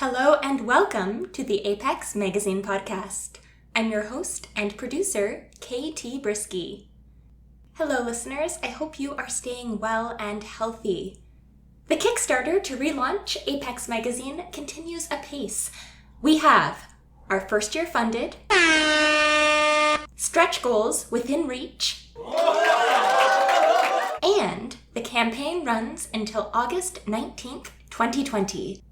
Hello and welcome to the Apex Magazine podcast. I'm your host and producer, KT Brisky. Hello listeners, I hope you are staying well and healthy. The Kickstarter to relaunch Apex Magazine continues apace. We have our first year funded, stretch goals within reach, and the campaign runs until August 19th, 2020.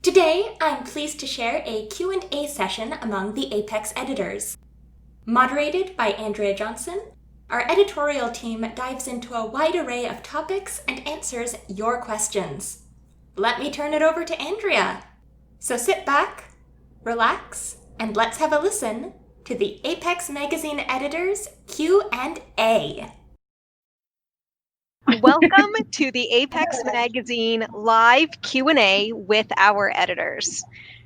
Today, I'm pleased to share a Q&A session among the Apex editors. Moderated by Andrea Johnson, our editorial team dives into a wide array of topics and answers your questions. Let me turn it over to Andrea. So sit back, relax, and let's have a listen to the Apex Magazine editors Q&A. Welcome to the Apex Magazine live Q&A with our editors.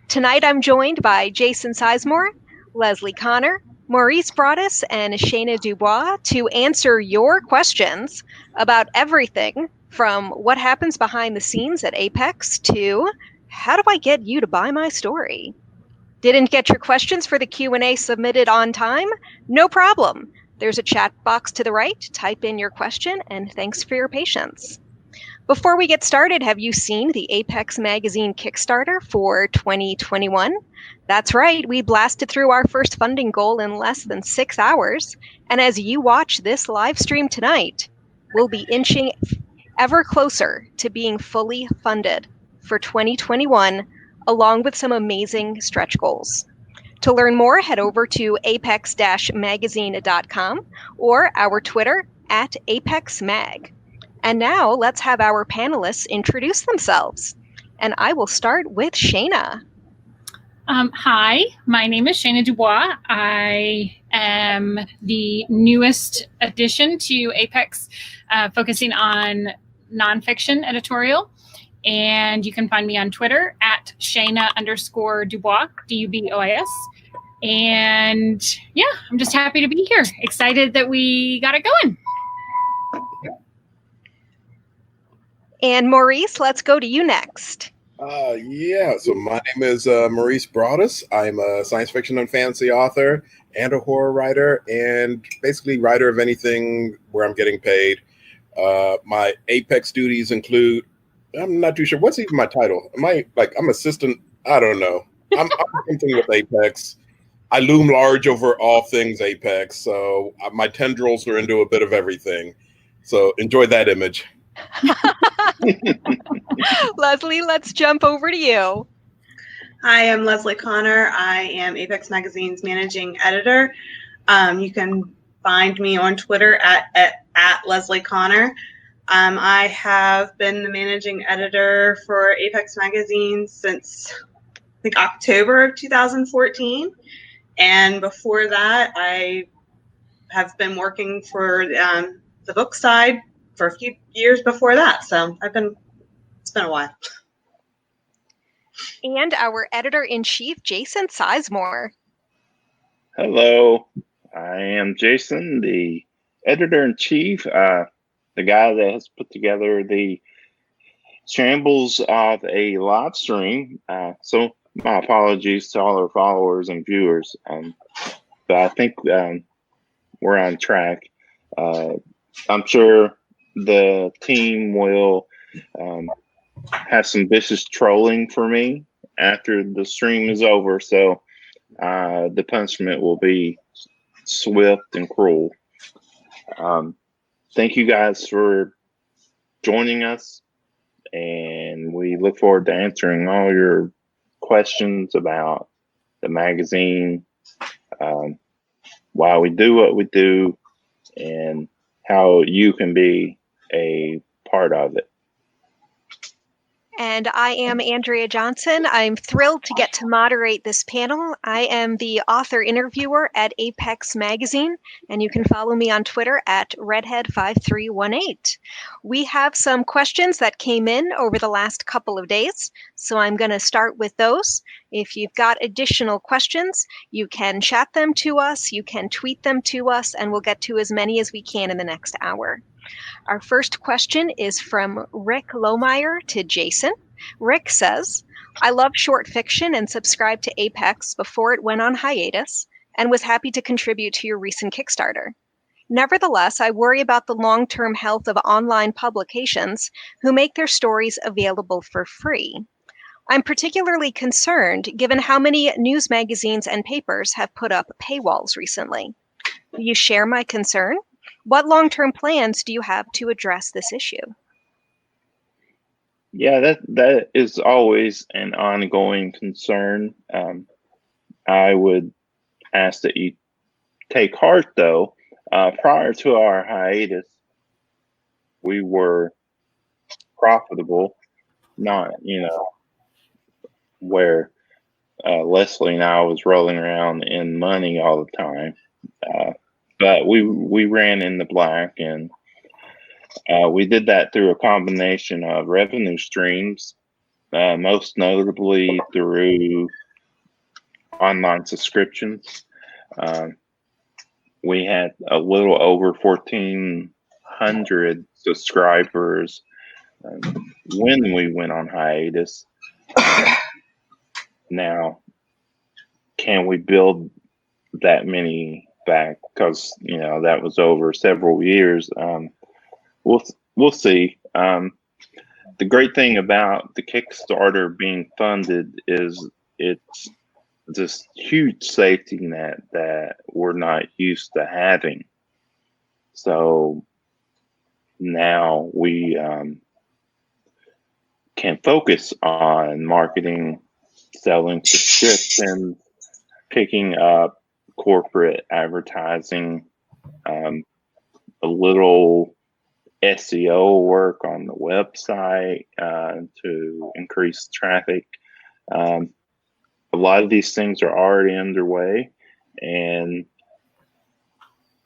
Tonight I'm joined by Jason Sizemore, Lesley Connor, Maurice Broaddus, and Shana DuBois to answer your questions about everything from what happens behind the scenes at Apex to how do I get you to buy my story? Didn't get your questions for the Q&A submitted on time? No problem. There's a chat box to the right. Type in your question, and thanks for your patience. Before we get started, have you seen the Apex Magazine Kickstarter for 2021? That's right, we blasted through our first funding goal in less than 6 hours, and as you watch this live stream tonight, we'll be inching ever closer to being fully funded for 2021, along with some amazing stretch goals. To learn more, head over to apex-magazine.com or our Twitter @ApexMag. And now let's have our panelists introduce themselves. And I will start with Shana. Hi, my name is Shana DuBois. I am the newest addition to Apex, focusing on nonfiction editorial. And you can find me on Twitter @Shana_DuBois, DUBOIS. And yeah, I'm just happy to be here. Excited that we got it going. And Maurice, let's go to you next. So my name is Maurice Broaddus. I'm a science fiction and fantasy author and a horror writer, and basically writer of anything where I'm getting paid. My Apex duties include, I'm not too sure, what's even my title? I'm assistant? I don't know. I'm something with Apex. I loom large over all things Apex, so my tendrils are into a bit of everything. So enjoy that image. Lesley, let's jump over to you. Hi, I'm Lesley Connor. I am Apex Magazine's managing editor. You can find me on Twitter at Lesley Connor. I have been the managing editor for Apex Magazine since I think October of 2014. And before that, I have been working for the book side for a few years before that. So it's been a while. And our editor-in-chief, Jason Sizemore. Hello, I am Jason, the editor-in-chief, the guy that has put together the shambles of a live stream. So my apologies to all our followers and viewers, but I think we're on track. I'm sure the team will have some vicious trolling for me after the stream is over, so the punishment will be swift and cruel. Thank you guys for joining us, and we look forward to answering all your questions about the magazine, why we do what we do, and how you can be a part of it. And I am Andrea Johnson. I'm thrilled to get to moderate this panel. I am the author interviewer at Apex Magazine, and you can follow me on Twitter @redhead5318. We have some questions that came in over the last couple of days, so I'm going to start with those. If you've got additional questions, you can chat them to us, you can tweet them to us, and we'll get to as many as we can in the next hour. Our first question is from Rick Lohmeyer to Jason. Rick says, I love short fiction and subscribed to Apex before it went on hiatus and was happy to contribute to your recent Kickstarter. Nevertheless, I worry about the long-term health of online publications who make their stories available for free. I'm particularly concerned given how many news magazines and papers have put up paywalls recently. Do you share my concern? What long-term plans do you have to address this issue? Yeah, that is always an ongoing concern. I would ask that you take heart, though. Prior to our hiatus, we were profitable, not, where Lesley and I was rolling around in money all the time. But we ran in the black, and we did that through a combination of revenue streams, most notably through online subscriptions. We had a little over 1,400 subscribers when we went on hiatus. Now, can we build that many back? Because that was over several years. We'll see. The great thing about the Kickstarter being funded is it's this huge safety net that we're not used to having. So now we can focus on marketing, selling subscriptions, picking up corporate advertising, a little SEO work on the website to increase traffic. A lot of these things are already underway, and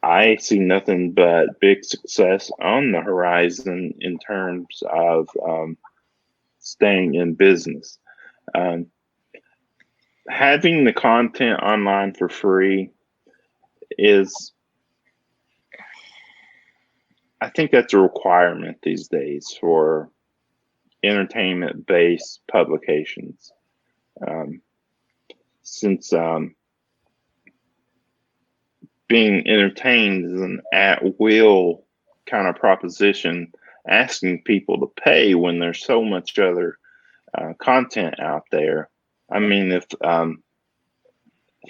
I see nothing but big success on the horizon in terms of staying in business. Having the content online for free I think that's a requirement these days for entertainment-based publications. Since being entertained is an at-will kind of proposition, asking people to pay when there's so much other content out there. I mean, if I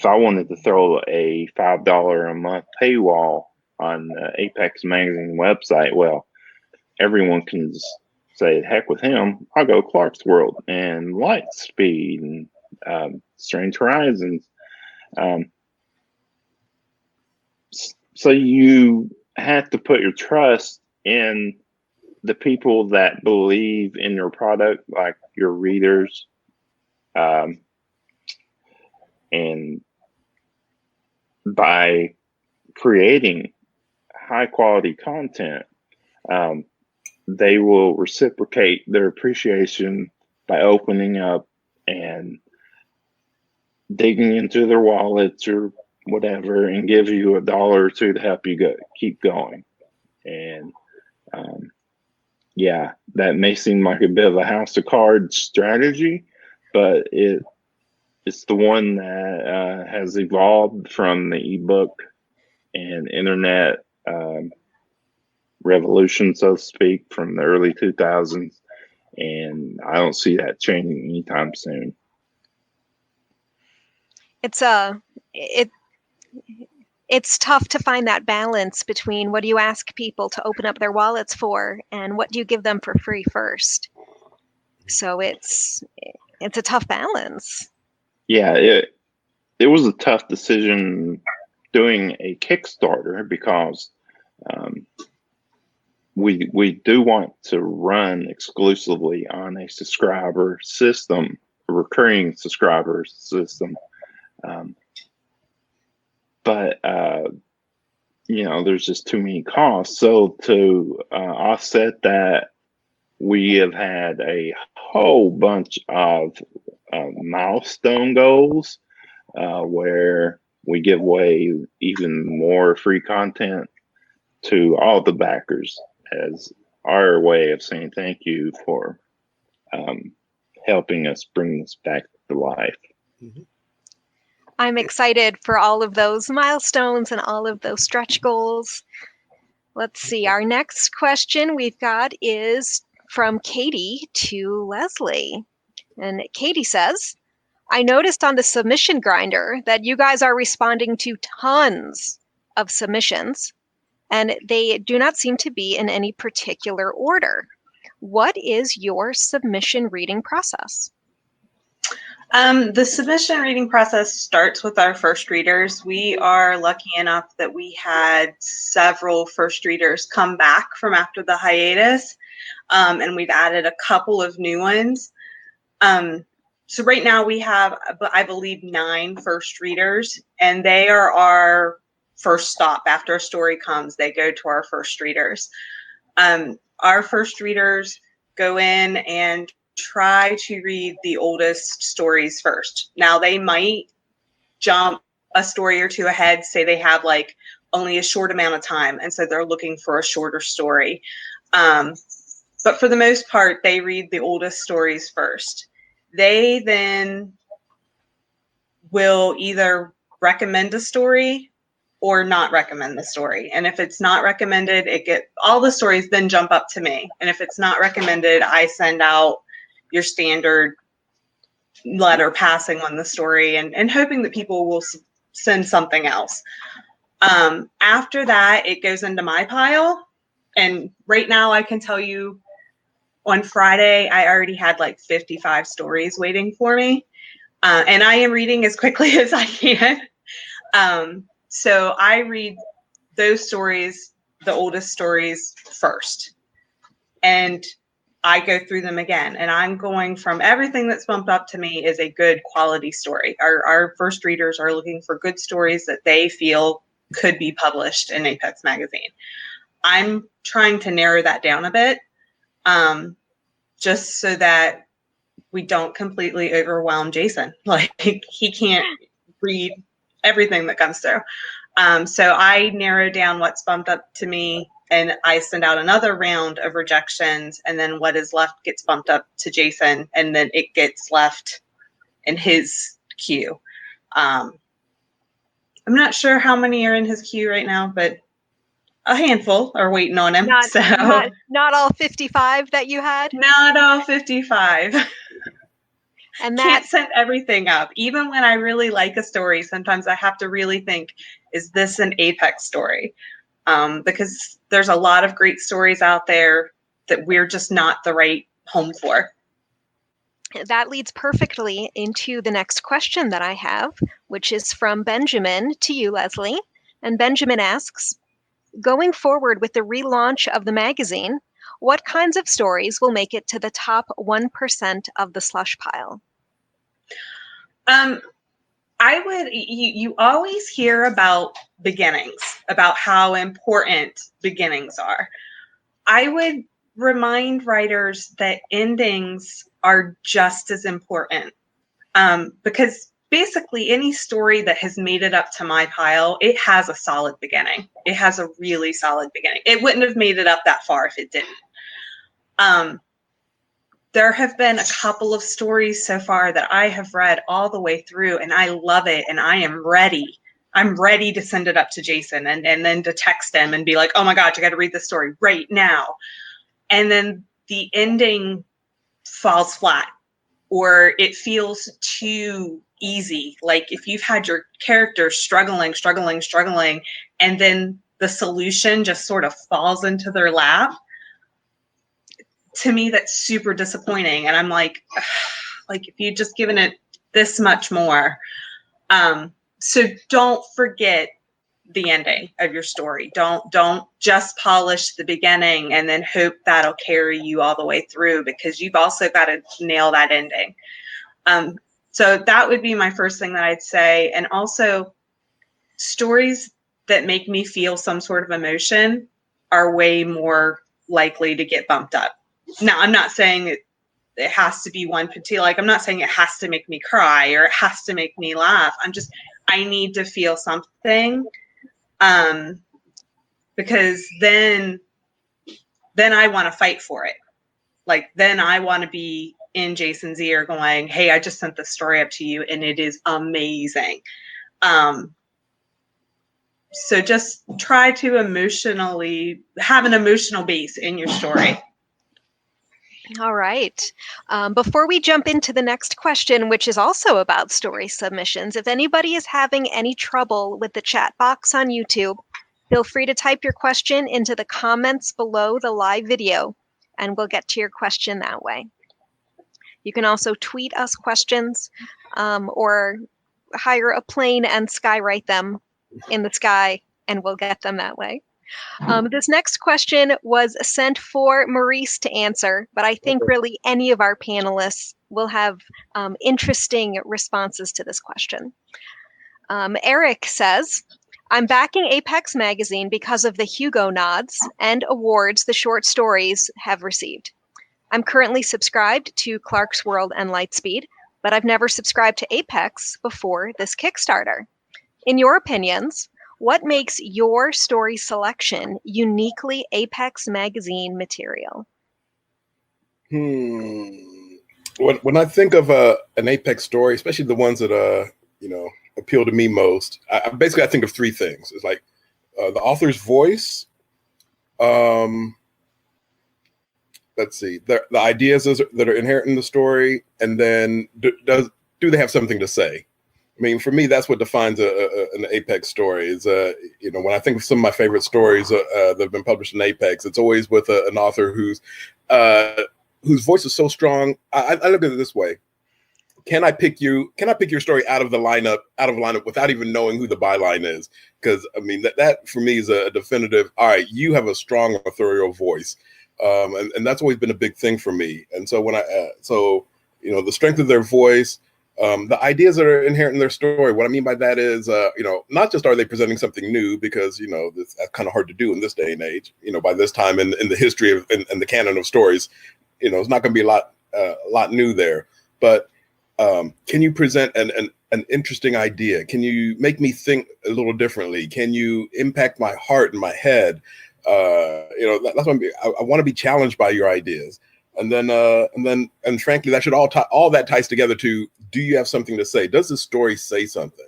wanted to throw a $5 a month paywall on the Apex Magazine website, well, everyone can just say, heck with him, I'll go Clark's World and Lightspeed and Strange Horizons. So you have to put your trust in the people that believe in your product, like your readers, and by creating high quality content, they will reciprocate their appreciation by opening up and digging into their wallets or whatever and give you $1 or $2 to help you keep going. And yeah, that may seem like a bit of a house of cards strategy, but it's the one that has evolved from the ebook and internet revolution, so to speak, from the early 2000s. And I don't see that changing anytime soon. It's tough to find that balance between what do you ask people to open up their wallets for and what do you give them for free first. So it's a tough balance. Yeah, it was a tough decision doing a Kickstarter because we do want to run exclusively on a subscriber system, a recurring subscriber system. But there's just too many costs. So to offset that, we have had a whole bunch of milestone goals where we give away even more free content to all the backers as our way of saying thank you for helping us bring this back to life. Mhm. I'm excited for all of those milestones and all of those stretch goals. Let's see. Our next question we've got is from Katie to Lesley. And Katie says, I noticed on the submission grinder that you guys are responding to tons of submissions, and they do not seem to be in any particular order. What is your submission reading process? The submission reading process starts with our first readers. We are lucky enough that we had several first readers come back from after the hiatus, and we've added a couple of new ones. So right now we have, I believe, 9 first readers, and they are our first stop. After a story comes, they go to our first readers. Our first readers go in and try to read the oldest stories first. Now they might jump a story or two ahead, say they have like only a short amount of time, and so they're looking for a shorter story. But for the most part, they read the oldest stories first. They then will either recommend a story or not recommend the story. And if it's not recommended, all the stories then jump up to me. And if it's not recommended, I send out your standard letter passing on the story and hoping that people will send something else. After that, it goes into my pile. And right now I can tell you on Friday, I already had like 55 stories waiting for me. And I am reading as quickly as I can. So I read those stories, the oldest stories first. And I go through them again, and I'm going from everything that's bumped up to me is a good quality story. Our first readers are looking for good stories that they feel could be published in Apex Magazine. I'm trying to narrow that down a bit, just so that we don't completely overwhelm Jason. Like, he can't read everything that comes through. So I narrow down what's bumped up to me, and I send out another round of rejections, and then what is left gets bumped up to Jason, and then it gets left in his queue. I'm not sure how many are in his queue right now, but a handful are waiting on him. Not all 55 that you had? Not all 55. And Can't send everything up. Even when I really like a story, sometimes I have to really think, is this an Apex story? Because there's a lot of great stories out there that we're just not the right home for. That leads perfectly into the next question that I have, which is from Benjamin to you, Lesley. And Benjamin asks, going forward with the relaunch of the magazine, what kinds of stories will make it to the top 1% of the slush pile? You always hear about beginnings, about how important beginnings are. I would remind writers that endings are just as important, because basically any story that has made it up to my pile, it has a solid beginning. It has a really solid beginning. It wouldn't have made it up that far if it didn't. There have been a couple of stories so far that I have read all the way through, and I love it, and I am ready. I'm ready to send it up to Jason and then to text him and be like, oh my God, you got to read this story right now. And then the ending falls flat, or it feels too easy. Like if you've had your character struggling, and then the solution just sort of falls into their lap. To me, that's super disappointing. And I'm like if you just given it this much more. So don't forget the ending of your story. Don't just polish the beginning and then hope that'll carry you all the way through, because you've also got to nail that ending. So that would be my first thing that I'd say. And also, stories that make me feel some sort of emotion are way more likely to get bumped up. Now, I'm not saying it has to be one particular, like, I'm not saying it has to make me cry or it has to make me laugh. I need to feel something, because then I want to fight for it. Like, then I want to be in Jason's ear going, hey, I just sent this story up to you and it is amazing. So just try to have an emotional base in your story. All right. Before we jump into the next question, which is also about story submissions, if anybody is having any trouble with the chat box on YouTube, feel free to type your question into the comments below the live video, and we'll get to your question that way. You can also tweet us questions or hire a plane and skywrite them in the sky, and we'll get them that way. This next question was sent for Maurice to answer, but I think really any of our panelists will have interesting responses to this question. Eric says, I'm backing Apex Magazine because of the Hugo nods and awards the short stories have received. I'm currently subscribed to Clark's World and Lightspeed, but I've never subscribed to Apex before this Kickstarter. In your opinions, what makes your story selection uniquely Apex Magazine material? When I think of an Apex story, especially the ones that appeal to me most, I think of three things. It's like the author's voice. Let's see, the ideas that are inherent in the story, and then do they have something to say? I mean, for me, that's what defines an Apex story. Is when I think of some of my favorite stories that have been published in Apex, it's always with an author whose voice is so strong. I look at it this way: Can I pick your story out of the lineup without even knowing who the byline is? Because I mean, that for me is a definitive. All right, you have a strong authorial voice, and that's always been a big thing for me. And so when the strength of their voice. The ideas that are inherent in their story. What I mean by that is, not just are they presenting something new, because that's kind of hard to do in this day and age. By this time in the history of and the canon of stories, it's not going to be a lot new there. But can you present an interesting idea? Can you make me think a little differently? Can you impact my heart and my head? That's what I want to be challenged by your ideas. And then frankly, that should all that ties together to, do you have something to say? Does the story say something?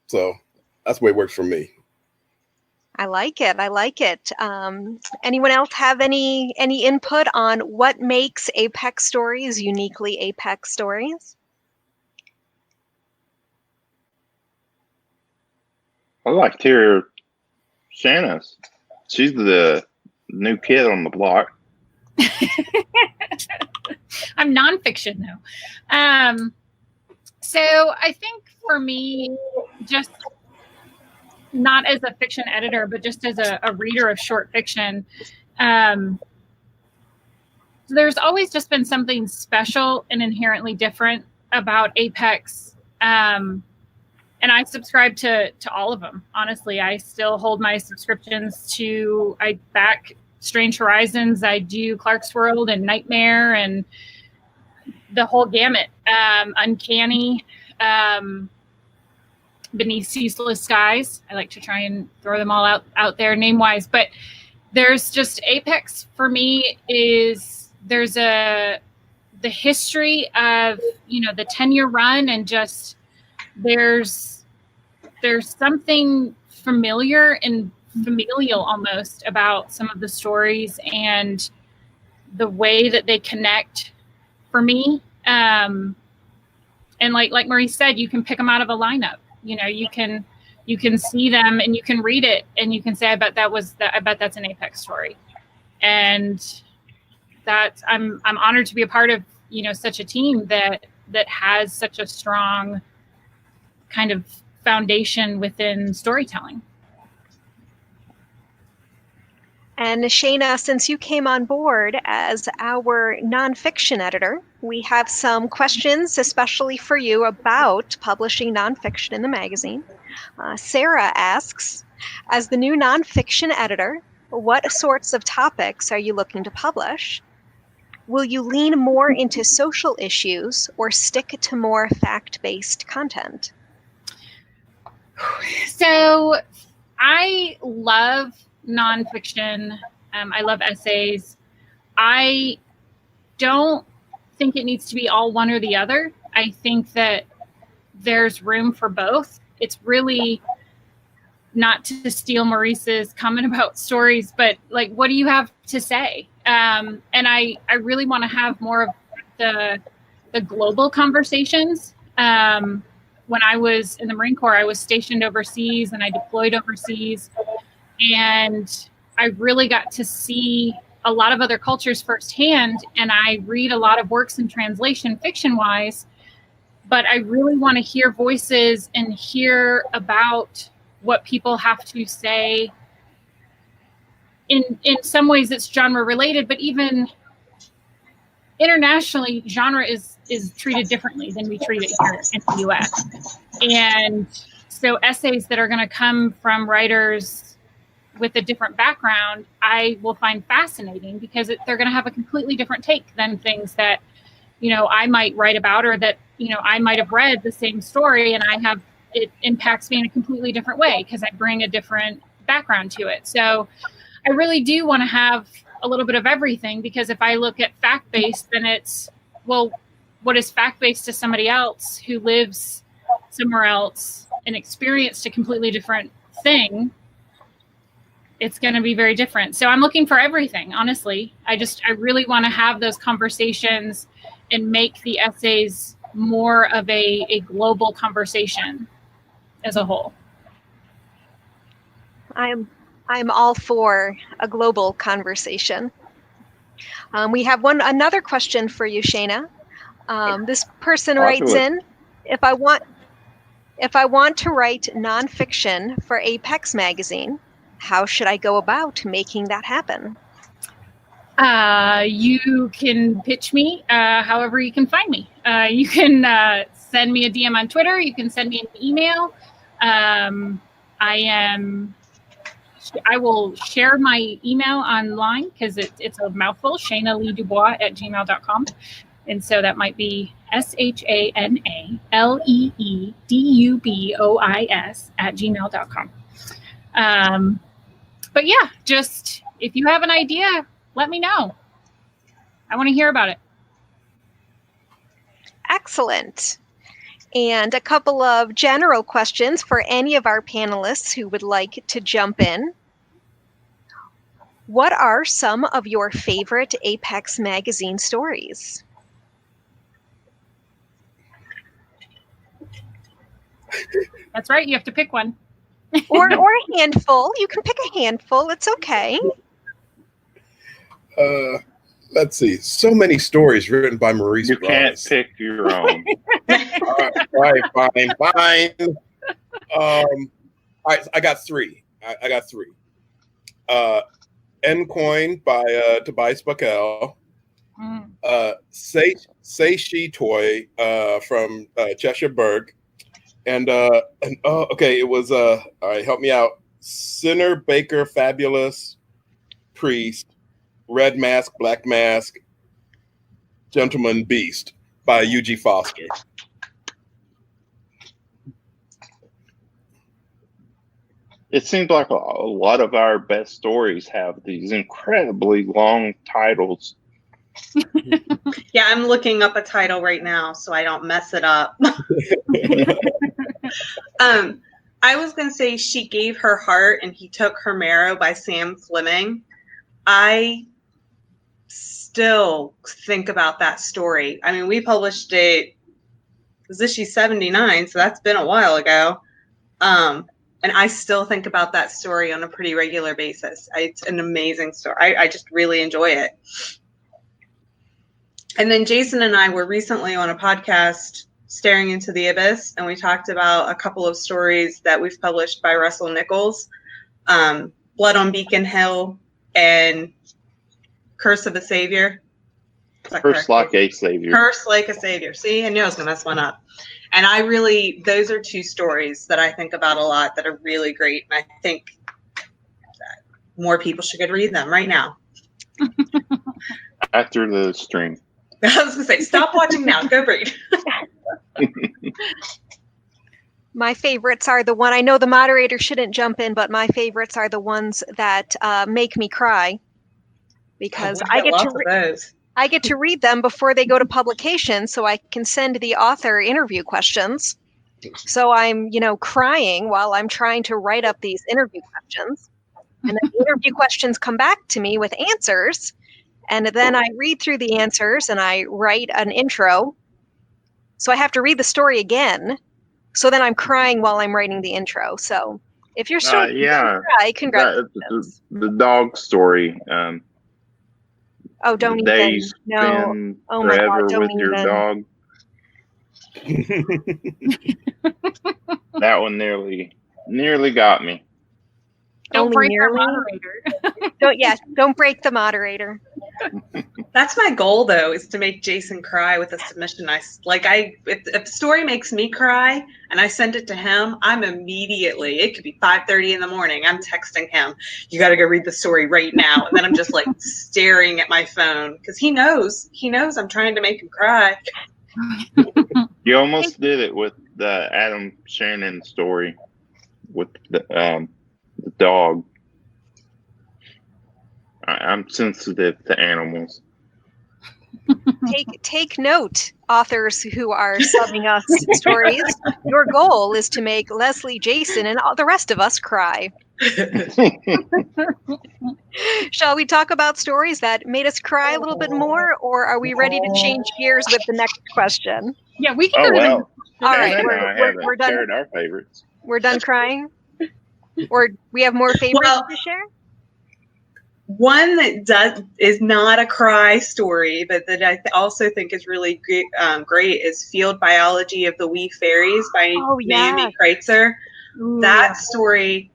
So that's the way it works for me. I like it. Anyone else have any input on what makes Apex stories uniquely Apex stories? I like to hear Shana's. She's the new kid on the block. I'm nonfiction though. So I think for me, just not as a fiction editor, but just as a reader of short fiction, there's always just been something special and inherently different about Apex. And I subscribe to all of them. Honestly, I still hold my subscriptions to, I back Strange Horizons, I do Clark's World and Nightmare and the whole gamut. Uncanny, Beneath Ceaseless Skies. I like to try and throw them all out there name-wise. But there's just Apex for me is there's the history of, the 10-year run, and just there's something familiar and familial almost about some of the stories and the way that they connect for me. And like Maurice said, you can pick them out of a lineup. You can see them and you can read it and you can say, I bet that's an Apex story. And I'm honored to be a part of, such a team that has such a strong kind of foundation within storytelling. And Shana, since you came on board as our nonfiction editor, we have some questions especially for you about publishing nonfiction in the magazine. Sarah asks, as the new nonfiction editor, what sorts of topics are you looking to publish? Will you lean more into social issues or stick to more fact-based content? So I love nonfiction. I love essays. I don't think it needs to be all one or the other. I think that there's room for both. It's really, not to steal Maurice's comment about stories, but like, what do you have to say? And I really want to have more of the global conversations. When I was in the Marine Corps, I was stationed overseas and I deployed overseas. And I really got to see a lot of other cultures firsthand. And I read a lot of works in translation, fiction-wise, but I really want to hear voices and hear about what people have to say. In some ways it's genre related, but even internationally, genre is treated differently than we treat it here in the US. And so essays that are going to come from writers with a different background, I will find fascinating, because they're going to have a completely different take than things that, I might write about, or that, I might have read the same story and it impacts me in a completely different way because I bring a different background to it. So I really do want to have a little bit of everything, because if I look at fact-based, then it's, well, what is fact-based to somebody else who lives somewhere else and experienced a completely different thing? It's going to be very different. So I'm looking for everything, honestly. I really want to have those conversations and make the essays more of a global conversation as a whole. I'm all for a global conversation. We have another question for you, Shana. This person writes in, if I want to write nonfiction for Apex Magazine, how should I go about making that happen? You can pitch me however you can find me. You can send me a DM on Twitter. You can send me an email. I will share my email online because it's a mouthful, ShanaLeeDuBois@gmail.com. And so that might be ShanaLeeDuBois@gmail.com. But yeah, just if you have an idea, let me know. I want to hear about it. Excellent. And a couple of general questions for any of our panelists who would like to jump in. What are some of your favorite Apex Magazine stories? That's right. You have to pick one. or a handful. You can pick a handful. It's okay. Let's see. So many stories written by Maurice Broaddus. You can't pick your own. All right, fine. All right, I got three. I got three. N-Coin by Tobias Buckell. Say She Toy from Cheshire Burke. And okay, it was all right, help me out. Sinner, Baker, Fabulous, Priest, Red Mask, Black Mask, Gentleman, Beast by U.G. Foster. It seems like a lot of our best stories have these incredibly long titles. Yeah, I'm looking up a title right now so I don't mess it up. I was going to say She Gave Her Heart and He Took Her Marrow by Sam Fleming. I still think about that story. I mean, we published it, it was issue 79, so that's been a while ago. And I still think about that story on a pretty regular basis. It's an amazing story. I just really enjoy it. And then Jason and I were recently on a podcast, Staring into the Abyss, and we talked about a couple of stories that we've published by Russell Nichols, Blood on Beacon Hill and Curse of a Savior. Curse like a Savior. Curse like a Savior. See, I knew I was going to mess one up. And those are two stories that I think about a lot that are really great. And I think that more people should read them right now. After the stream. I was going to say, stop watching now. Go read. My favorites are the one, I know the moderator shouldn't jump in, but my favorites are the ones that make me cry. Because I get to those. I get to read them before they go to publication so I can send the author interview questions. So I'm, crying while I'm trying to write up these interview questions. And then the interview questions come back to me with answers. And then I read through the answers and I write an intro. So I have to read the story again. So then I'm crying while I'm writing the intro. So if you're still cry, congratulations. The dog story. Oh, don't the even. Days No. spend Oh my God, forever don't with your even. dog. That one nearly got me. Don't Only break nearly? our moderator. Don't break the moderator. That's my goal, though, is to make Jason cry with a submission. If the story makes me cry and I send it to him, I'm immediately, it could be 5:30 in the morning, I'm texting him, you got to go read the story right now. And then I'm just like staring at my phone because he knows I'm trying to make him cry. You almost did it with the Adam Shannon story with the dog. I'm sensitive to animals. Take note, authors who are subbing us stories. Your goal is to make Lesley, Jason, and all the rest of us cry. Shall we talk about stories that made us cry a little bit more, or are we ready to change gears with the next question? Yeah, we can Oh, go to well. All right, we're we're done. shared our favorites. We're done crying? Or we have more favorites to share? One that is not a cry story, but that I also think is really great is Field Biology of the Wee Fairies by Naomi Kreitzer. That story,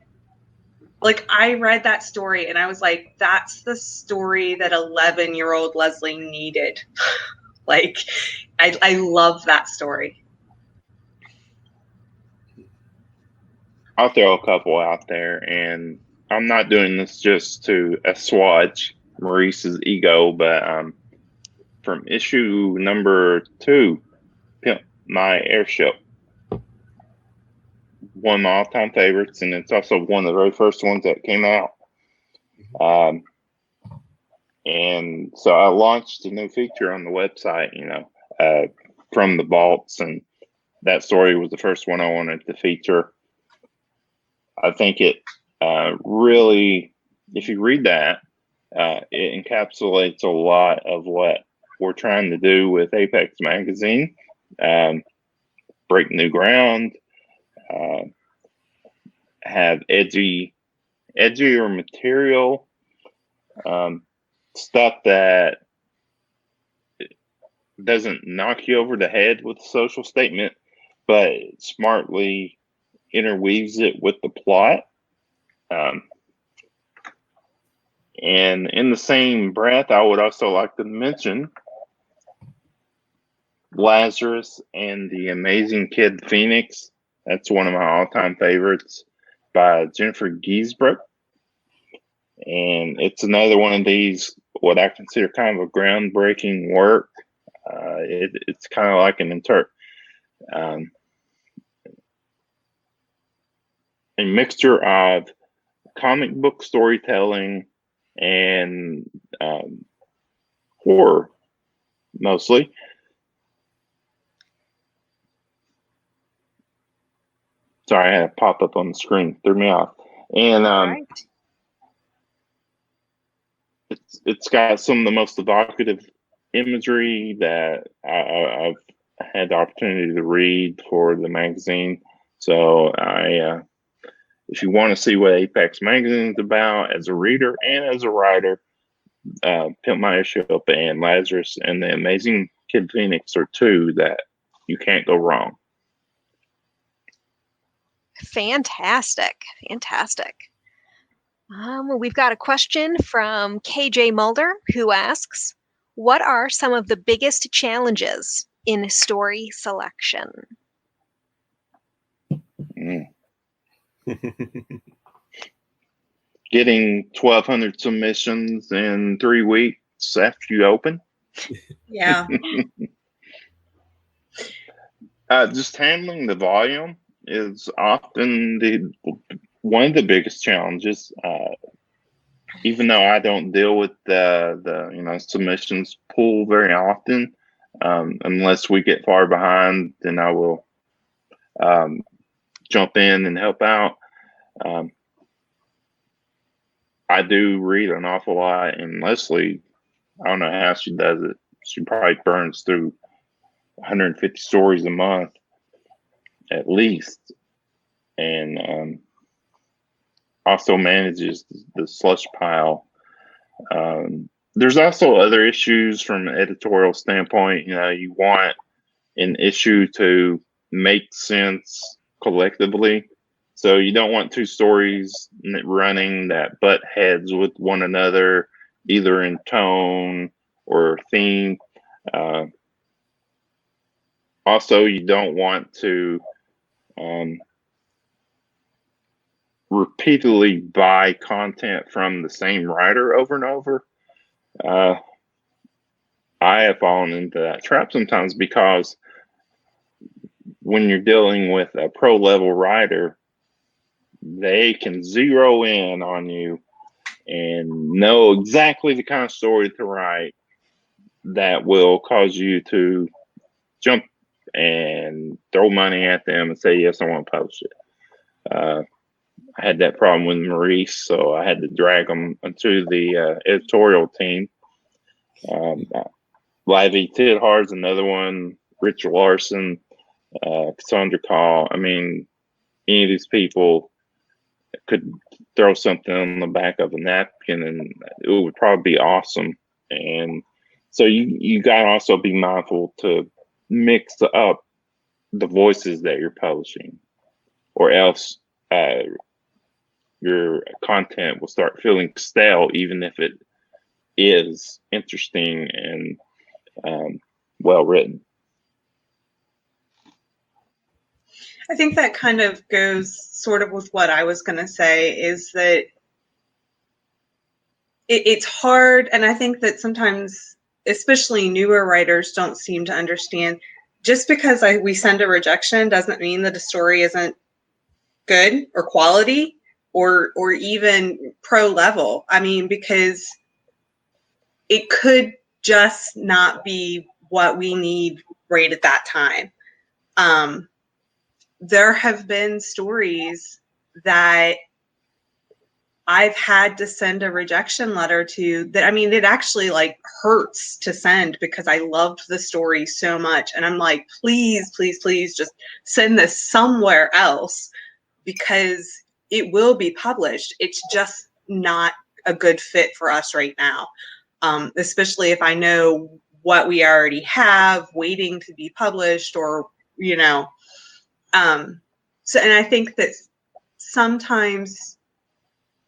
I read that story and I was like, that's the story that 11-year-old Lesley needed. I love that story. I'll throw a couple out there, and I'm not doing this just to assuage Maurice's ego, but from issue number 2, Pimp My Airship. One of my all-time favorites, and it's also one of the very first ones that came out. And so I launched a new feature on the website, from the vaults, and that story was the first one I wanted to feature. I think it really, if you read that, it encapsulates a lot of what we're trying to do with Apex Magazine. Break new ground, have edgier material, stuff that doesn't knock you over the head with a social statement, but smartly interweaves it with the plot. And in the same breath, I would also like to mention Lazarus and the Amazing Kid Phoenix. That's one of my all-time favorites by Jennifer Giesbrecht. And it's another one of these, what I consider kind of a groundbreaking work. It's kind of like a mixture of comic book storytelling and horror, mostly. Sorry, I had a pop up on the screen, threw me off. And Right. it's got some of the most evocative imagery that I've had the opportunity to read for the magazine. So if you want to see what Apex Magazine is about as a reader and as a writer, Pimp My Airship and Lazarus and the Amazing Kid Phoenix are two that you can't go wrong. Fantastic. We've got a question from KJ Mulder, who asks, what are some of the biggest challenges in story selection? Getting 1,200 submissions in 3 weeks after you open. Yeah. Just handling the volume is often one of the biggest challenges. even though I don't deal with the submissions pool very often, unless we get far behind, then I will jump in and help out. I do read an awful lot, and Lesley, I don't know how she does it. She probably burns through 150 stories a month at least, and also manages the slush pile. There's also other issues from an editorial standpoint. You want an issue to make sense collectively. So you don't want two stories running that butt heads with one another, either in tone or theme. Also, you don't want to repeatedly buy content from the same writer over and over. I have fallen into that trap sometimes because when you're dealing with a pro level writer, they can zero in on you and know exactly the kind of story to write that will cause you to jump and throw money at them and say, yes, I want to publish it. I had that problem with Maurice, so I had to drag him into the editorial team. Livy Tidhar's another one, Rich Larson, Cassandra Call. I mean, any of these people could throw something on the back of a napkin and it would probably be awesome. And so you got to also be mindful to mix up the voices that you're publishing, or else your content will start feeling stale, even if it is interesting and well written. I think that kind of goes sort of with what I was going to say, is that it's hard. And I think that sometimes, especially newer writers, don't seem to understand, just because we send a rejection doesn't mean that a story isn't good or quality or even pro level. I mean, because it could just not be what we need right at that time. There have been stories that I've had to send a rejection letter to that. I mean, it actually like hurts to send because I loved the story so much. And I'm like, please, please, please just send this somewhere else because it will be published. It's just not a good fit for us right now. Especially if I know what we already have waiting to be published, or, and I think that sometimes,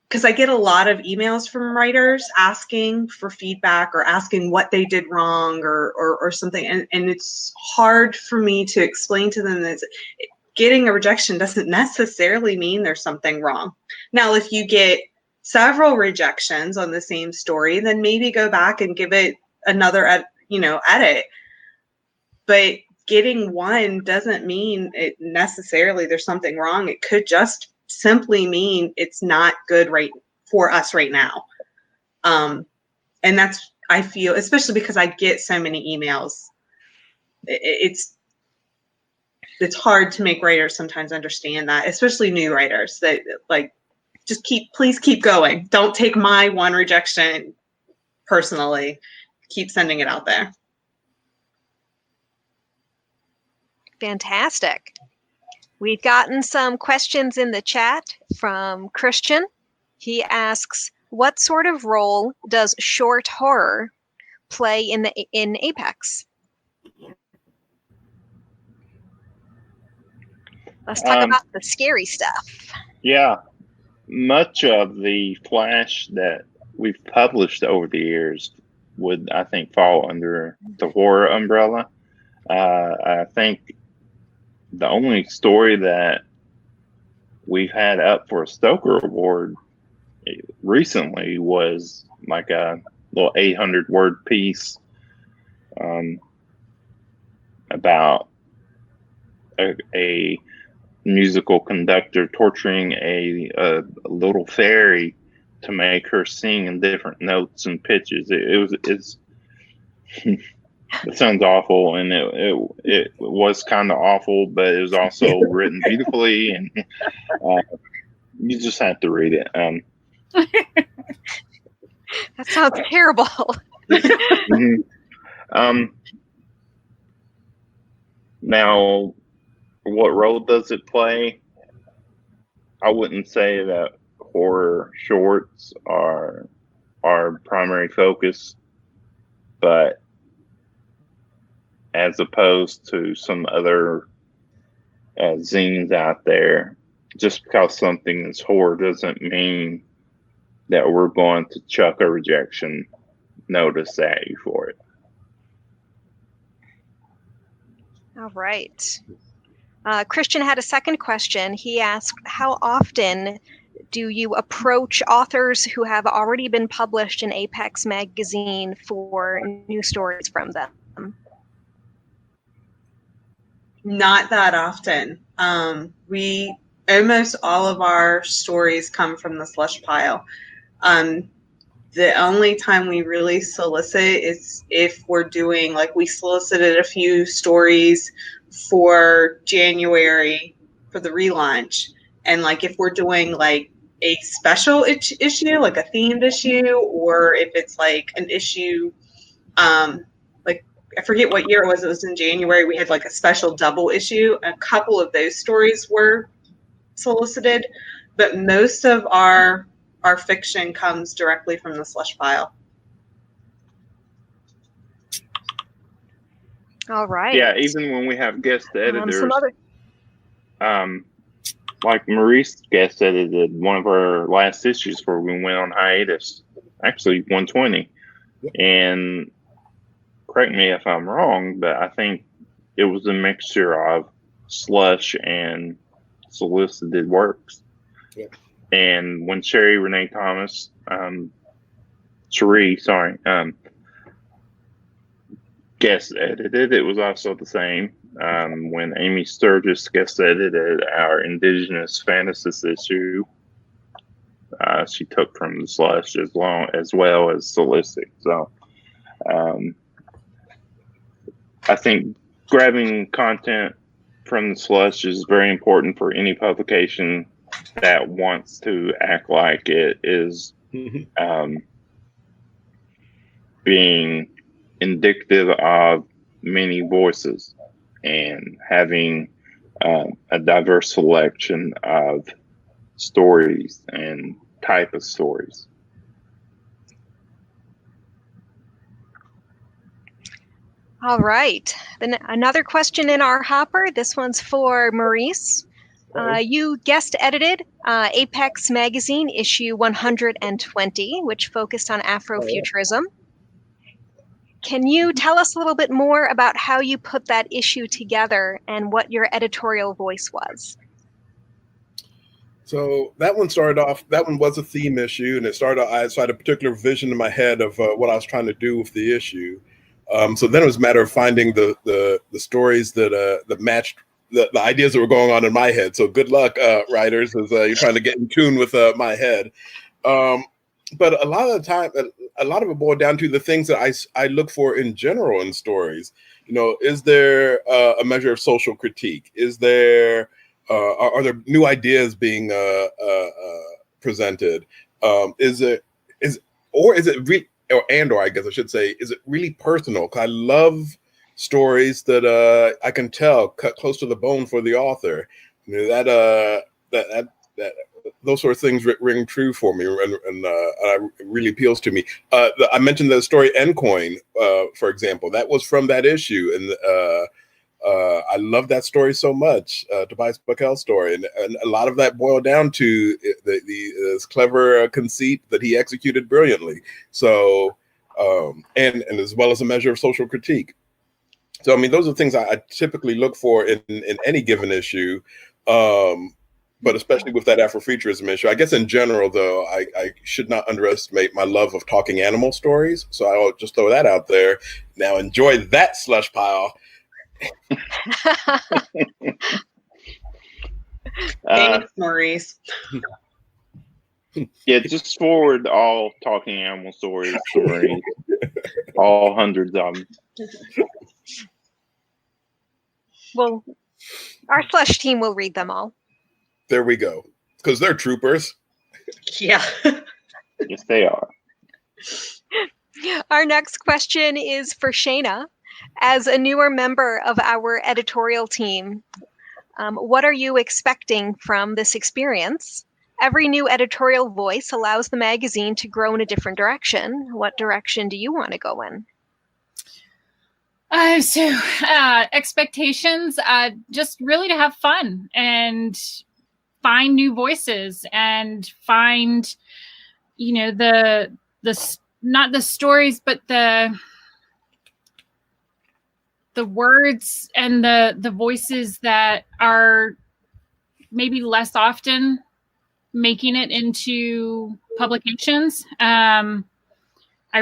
because I get a lot of emails from writers asking for feedback or asking what they did wrong or something. And it's hard for me to explain to them that getting a rejection doesn't necessarily mean there's something wrong. Now, if you get several rejections on the same story, then maybe go back and give it another, edit. But getting one doesn't mean it necessarily there's something wrong. It could just simply mean it's not good right for us right now. And that's, I feel, especially because I get so many emails, it's hard to make writers sometimes understand that, especially new writers, that like, please keep going. Don't take my one rejection personally. Keep sending it out there. Fantastic. We've gotten some questions in the chat from Christian. He asks, what sort of role does short horror play in Apex? Let's talk about the scary stuff. Yeah. Much of the flash that we've published over the years would, I think, fall under the horror umbrella. I think the only story that we've had up for a Stoker Award recently was like a little 800-word piece about a musical conductor torturing a little fairy to make her sing in different notes and pitches. It's it sounds awful, and it was kind of awful, but it was also written beautifully, and you just have to read it. That sounds terrible. Now, what role does it play? I wouldn't say that horror shorts are our primary focus, but as opposed to some other zines out there, just because something is horror doesn't mean that we're going to chuck a rejection notice at you for it. All right. Christian had a second question. He asked, how often do you approach authors who have already been published in Apex Magazine for new stories from them? Not that often. We almost all of our stories come from the slush pile. The only time we really solicit is if we're doing, like, we solicited a few stories for January for the relaunch, and like if we're doing like a special issue, like a themed issue, or if it's like an issue, like I forget what year it was in January, we had like a special double issue. A couple of those stories were solicited, but most of our fiction comes directly from the slush pile. All right. Yeah, even when we have guest editors, like Maurice guest edited one of our last issues before we went on hiatus, actually 120. And correct me if I'm wrong, but I think it was a mixture of slush and solicited works. Yeah. And when Cherie guest edited, it was also the same. When Amy Sturgis guest edited our Indigenous Fantasies issue, she took from the slush as well as solicit. So I think grabbing content from the slush is very important for any publication that wants to act like it is being indicative of many voices and having a diverse selection of stories and type of stories. All right. Then another question in our hopper. This one's for Maurice. You guest edited Apex Magazine issue 120, which focused on Afrofuturism. Can you tell us a little bit more about how you put that issue together and what your editorial voice was? So that one was a theme issue, and I had a particular vision in my head of what I was trying to do with the issue. So then it was a matter of finding the stories that matched the ideas that were going on in my head. So good luck, writers, as you're trying to get in tune with my head. But a lot of the time, a lot of it boiled down to the things that I look for in general in stories. You know, is there a measure of social critique? Is there are there new ideas being presented? Is it really personal? 'Cause I love stories that I can tell cut close to the bone for the author. You know, that those sort of things ring true for me, and it really appeals to me. I mentioned the story Ncoin, for example. That was from that issue, and I love that story so much, Tobias Buckell's story, and a lot of that boiled down to this clever conceit that he executed brilliantly. So, and as well as a measure of social critique. So, I mean, those are things I typically look for in any given issue. But especially with that Afrofuturism issue, I guess in general, though, I should not underestimate my love of talking animal stories. So I'll just throw that out there. Now enjoy that, slush pile. Thanks, Maurice. Yeah, just forward all talking animal stories to Maurice. All hundreds of them. Well, our slush team will read them all. There we go. Because they're troopers. Yeah. Yes, they are. Our next question is for Shana. As a newer member of our editorial team, what are you expecting from this experience? Every new editorial voice allows the magazine to grow in a different direction. What direction do you want to go in? Expectations, just really to have fun and find new voices and find, the not the stories, but the words and the voices that are maybe less often making it into publications. I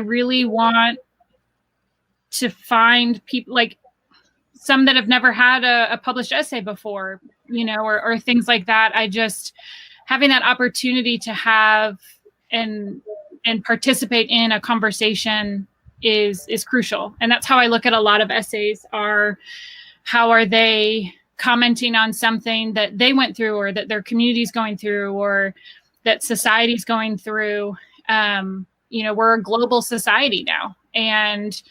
really want to find people, like some that have never had a published essay before, or things like that. I just having that opportunity to have and participate in a conversation is crucial. And that's how I look at a lot of essays are, how are they commenting on something that they went through or that their community is going through or that society's going through. We're a global society now, and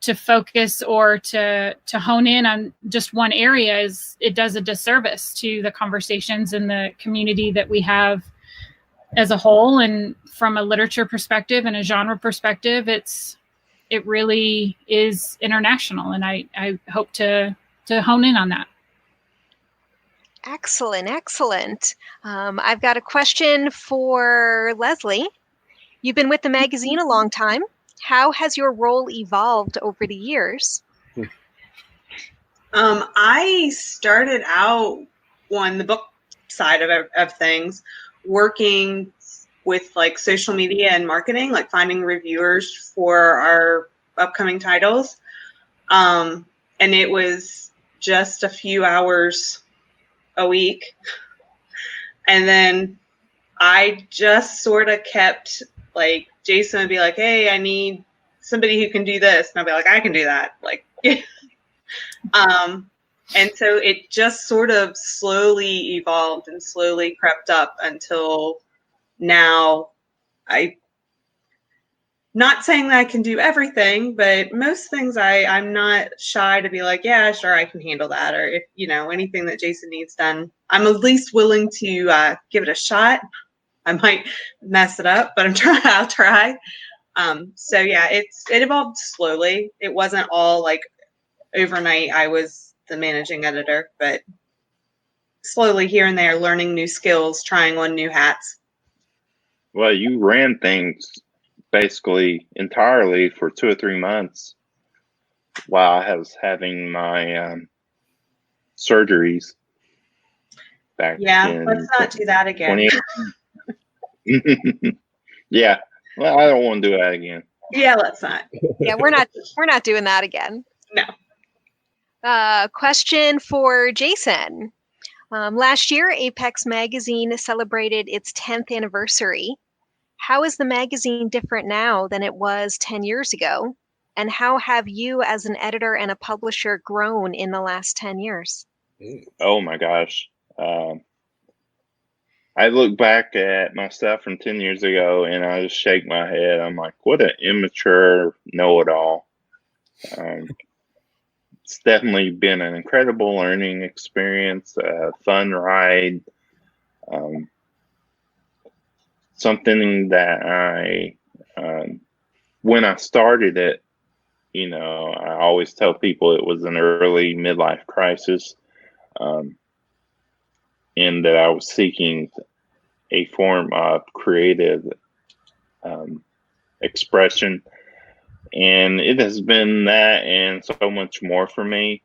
to focus or to hone in on just one area it does a disservice to the conversations and the community that we have as a whole. And from a literature perspective and a genre perspective, it really is international. And I hope to hone in on that. Excellent. I've got a question for Lesley. You've been with the magazine a long time. How has your role evolved over the years? I started out on the book side of things, working with like social media and marketing, like finding reviewers for our upcoming titles. And it was just a few hours a week. And then I just sort of kept, like, Jason would be like, hey, I need somebody who can do this. And I'll be like, I can do that. Like, and so it just sort of slowly evolved and slowly crept up until now. Not saying that I can do everything, but most things I'm not shy to be like, yeah, sure, I can handle that. Or if, anything that Jason needs done, I'm at least willing to give it a shot. I might mess it up, but I'll try. So yeah, it evolved slowly. It wasn't all like overnight I was the managing editor, but slowly here and there, learning new skills, trying on new hats. Well, you ran things basically entirely for 2 or 3 months while I was having my surgeries back. Yeah, let's not do that again. Yeah, well, I don't want to do that again. Yeah, let's not. Yeah, we're not doing that again. No. Question for Jason. Last year, Apex Magazine celebrated its 10th anniversary. How is the magazine different now than it was 10 years ago? And how have you as an editor and a publisher grown in the last 10 years? Oh my gosh. I look back at my stuff from 10 years ago and I just shake my head. I'm like, what an immature know-it-all. It's definitely been an incredible learning experience, a fun ride. Something that when I started it, I always tell people it was an early midlife crisis, and that I was seeking a form of creative expression. And it has been that and so much more for me.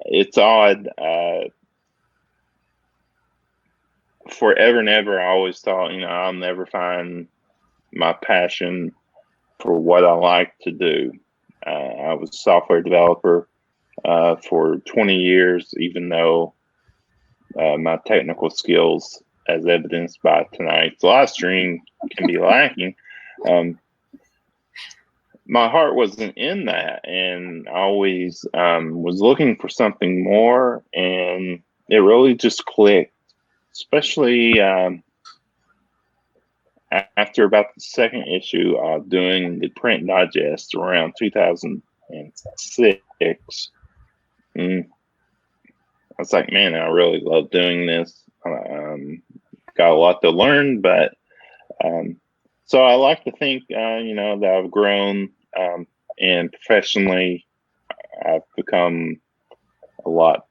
It's odd. Forever and ever, I always thought, I'll never find my passion for what I like to do. I was a software developer for 20 years, even though my technical skills as evidenced by tonight's live stream, can be lacking. My heart wasn't in that, and I always was looking for something more, and it really just clicked, especially after about the second issue of doing the print digest around 2006. I was like, man, I really love doing this. Got a lot to learn, but so I like to think, that I've grown, and professionally, I've become a lot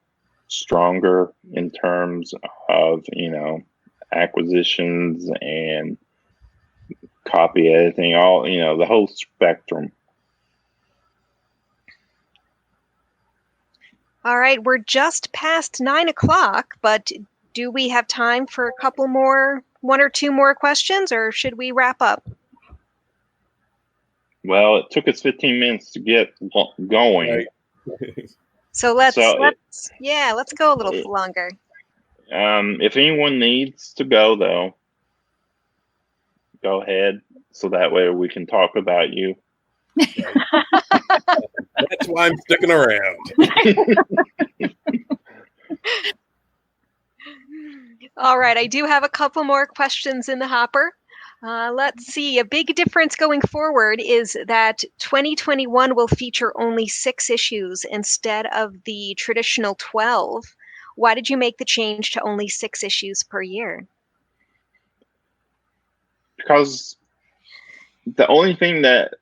stronger in terms of, acquisitions and copy editing, all, the whole spectrum. All right, we're just past 9 o'clock, but do we have time for a couple more, 1 or 2 more questions, or should we wrap up? Well, it took us 15 minutes to get going. Right. So let's go a little longer. If anyone needs to go, though, go ahead, so that way we can talk about you. That's why I'm sticking around. All right, I do have a couple more questions in the hopper. Let's see. A big difference going forward is that 2021 will feature only 6 issues instead of the traditional 12. Why did you make the change to only 6 issues per year? Because the only thing that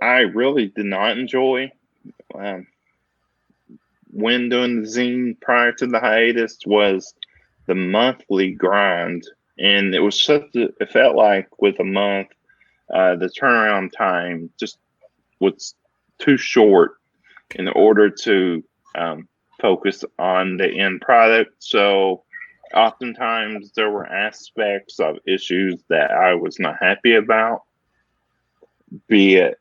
I really did not enjoy when doing the zine prior to the hiatus was the monthly grind. And it felt like with a month, the turnaround time just was too short in order to focus on the end product. So oftentimes there were aspects of issues that I was not happy about, be it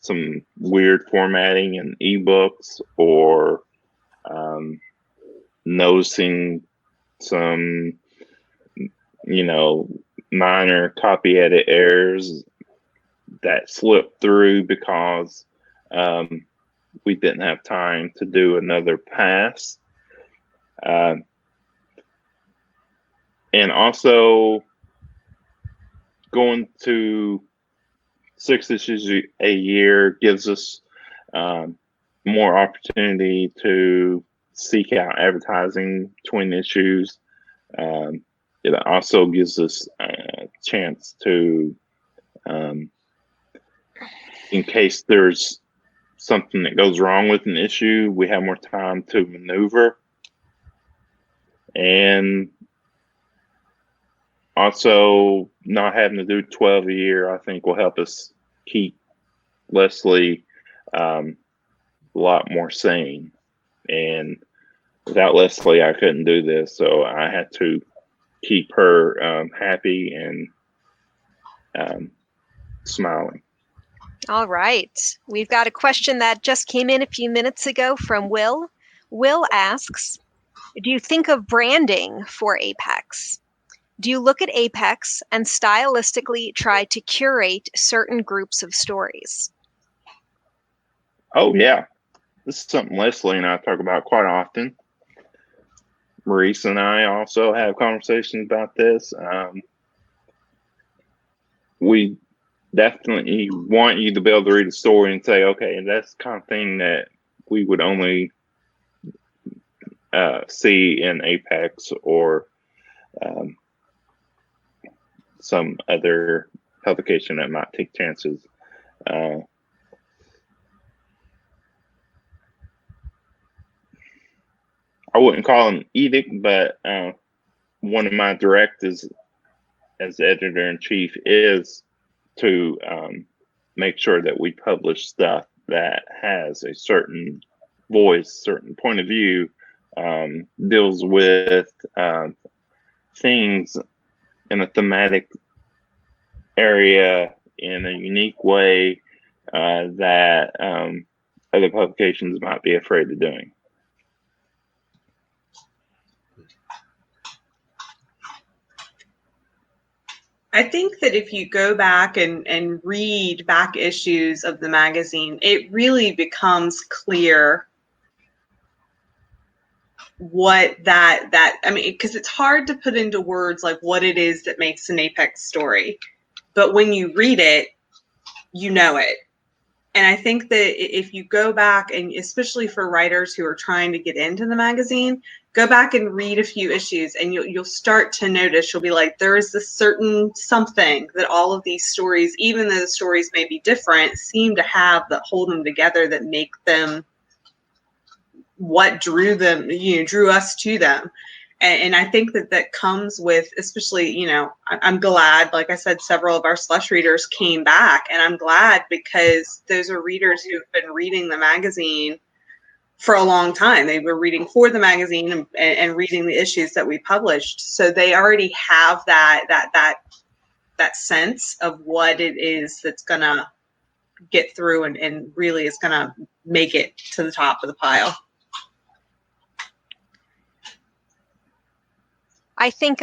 some weird formatting in ebooks or noticing some minor copy edit errors that slipped through because we didn't have time to do another pass. And also going to 6 issues a year gives us more opportunity to seek out advertising between issues. It also gives us a chance to, in case there's something that goes wrong with an issue, we have more time to maneuver. And also, not having to do 12 a year, I think, will help us keep Lesley a lot more sane. And without Lesley, I couldn't do this. So I had to keep her happy and smiling. All right. We've got a question that just came in a few minutes ago from Will. Will asks, do you think of branding for Apex? Do you look at Apex and stylistically try to curate certain groups of stories? Oh, yeah. This is something Lesley and I talk about quite often. Maurice and I also have conversations about this. We definitely want you to be able to read a story and say, okay, that's the kind of thing that we would only see in Apex or some other publication that might take chances. I wouldn't call an edict, but one of my directives as editor-in-chief is to make sure that we publish stuff that has a certain voice, certain point of view, deals with things in a thematic area in a unique way that other publications might be afraid of doing. I think that if you go back and read back issues of the magazine, it really becomes clear what I mean, because it's hard to put into words like what it is that makes an Apex story. But when you read it, you know it. And I think that if you go back, and especially for writers who are trying to get into the magazine, go back and read a few issues, and you'll start to notice, you'll be like, there is this certain something that all of these stories, even though the stories may be different, seem to have that hold them together, that make them what drew them, drew us to them. And I think that comes with, especially, I'm glad, like I said, several of our slush readers came back, and I'm glad because those are readers who have been reading the magazine for a long time. They were reading for the magazine and reading the issues that we published. So they already have that sense of what it is that's going to get through and really is going to make it to the top of the pile. I think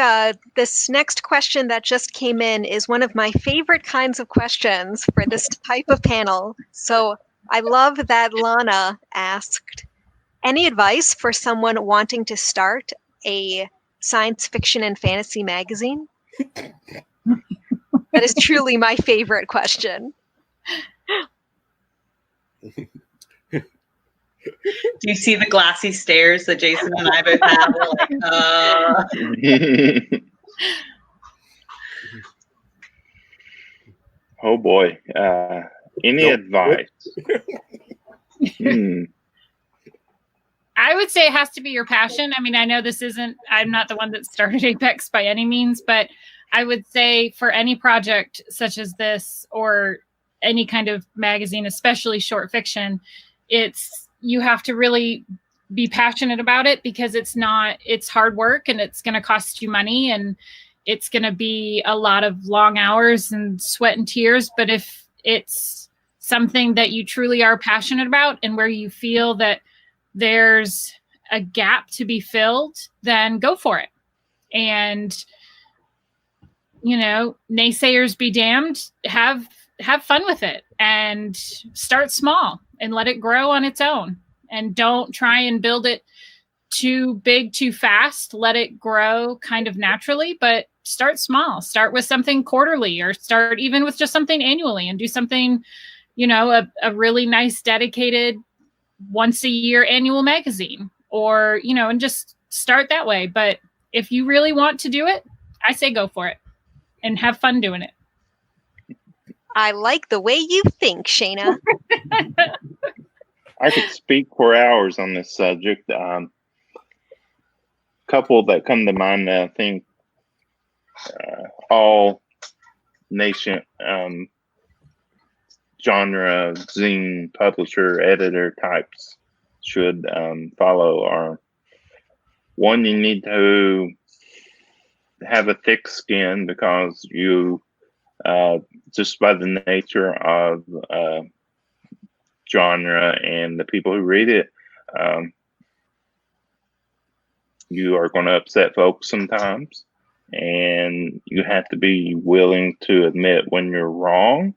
this next question that just came in is one of my favorite kinds of questions for this type of panel. So I love that Lana asked, any advice for someone wanting to start a science fiction and fantasy magazine? That is truly my favorite question. Do you see the glassy stares that Jason and I both have? We're like, Oh boy. Any advice? I would say it has to be your passion. I mean, I know I'm not the one that started Apex by any means, but I would say for any project such as this, or any kind of magazine, especially short fiction, you have to really be passionate about it, because it's hard work, and it's going to cost you money, and it's going to be a lot of long hours and sweat and tears. But if it's something that you truly are passionate about, and where you feel that there's a gap to be filled, then go for it. And, naysayers be damned, have fun with it, and start small and let it grow on its own. And don't try and build it too big, too fast. Let it grow kind of naturally, but start small. Start with something quarterly, or start even with just something annually, and do something, a really nice, dedicated, once a year annual magazine, or, and just start that way. But if you really want to do it, I say go for it and have fun doing it. I like the way you think, Shana. I could speak for hours on this subject. Couple that come to mind, I think all nation genre, zine, publisher, editor types should follow are: one, you need to have a thick skin, because you just by the nature of genre and the people who read it, you are going to upset folks sometimes, and you have to be willing to admit when you're wrong.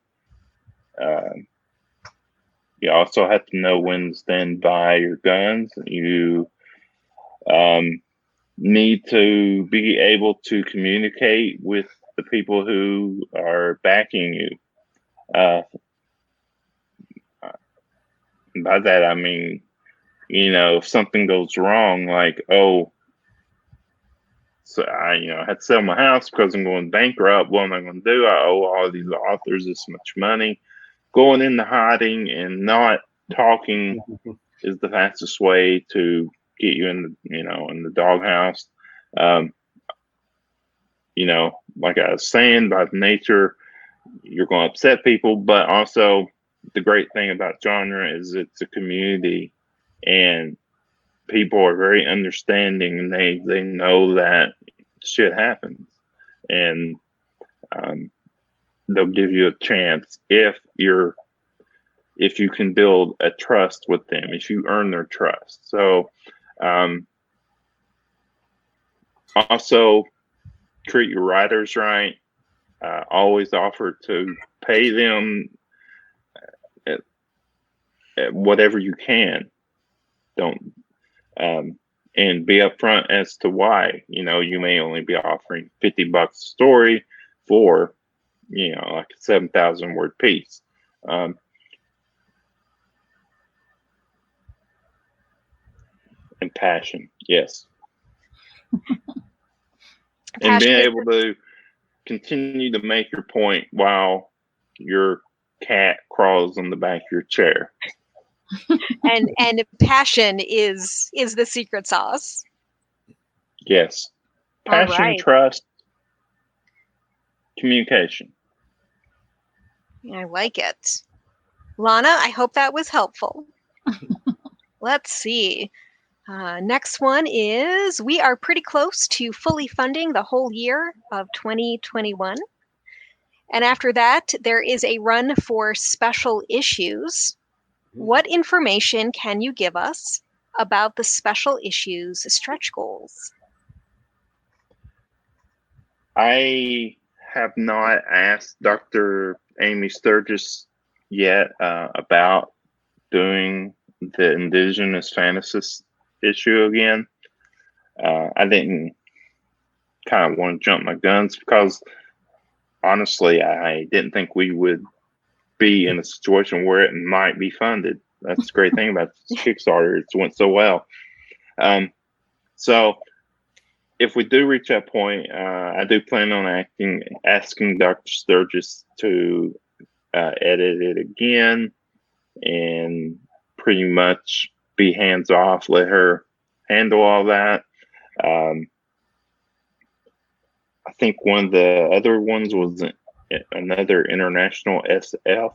You also have to know when to stand by your guns. You need to be able to communicate with the people who are backing you. By that, I mean, if something goes wrong, like, so I had to sell my house because I'm going bankrupt. What am I going to do? I owe all these authors this much money. Going into hiding and not talking is the fastest way to get you in the doghouse. Like I was saying, by nature, you're going to upset people, but also the great thing about genre is it's a community, and people are very understanding, and they know that shit happens, and they'll give you a chance if you can build a trust with them, if you earn their trust. So also treat your writers right. always offer to pay them at whatever you can. Don't and be upfront as to why. You may only be offering $50 a story for like a 7,000 word piece. And passion, yes. And being able to continue to make your point while your cat crawls on the back of your chair. and passion is the secret sauce. Yes. Passion, right. Trust, communication. I like it. Lana, I hope that was helpful. Let's see. Next one is, we are pretty close to fully funding the whole year of 2021. And after that, there is a run for special issues. What information can you give us about the special issues stretch goals? I have not asked Dr. Amy Sturgis yet about doing the Indigenous Fantasists issue again. I didn't kind of want to jump my guns because honestly, I didn't think we would be in a situation where it might be funded. That's the great thing about this Kickstarter. It's went so well. So if we do reach that point, I do plan on asking Dr. Sturgis to edit it again and pretty much be hands off, let her handle all that. I think one of the other ones was another international SF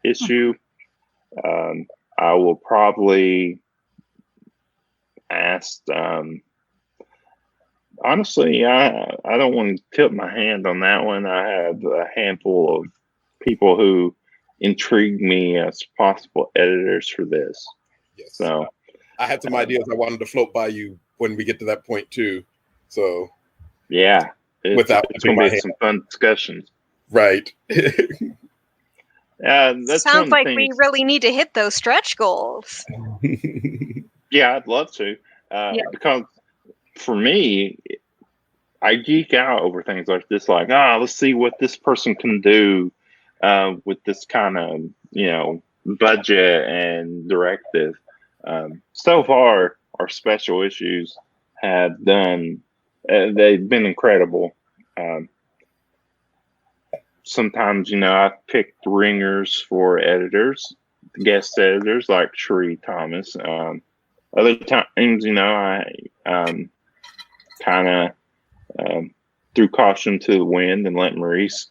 issue. I will probably ask, honestly, I don't want to tip my hand on that one. I have a handful of people who intrigue me as possible editors for this. Yes. So I had some ideas I wanted to float by you when we get to that point too. So yeah, it's going to be some fun discussions. Right. That's sounds like we really need to hit those stretch goals. Yeah, I'd love to. Because for me, I geek out over things like this, like, let's see what this person can do with this kind of, budget and directive. So far, our special issues have done, they've been incredible. Sometimes, I've picked ringers for editors, guest editors like Sheree Thomas. Other times, I kind of threw caution to the wind and let Maurice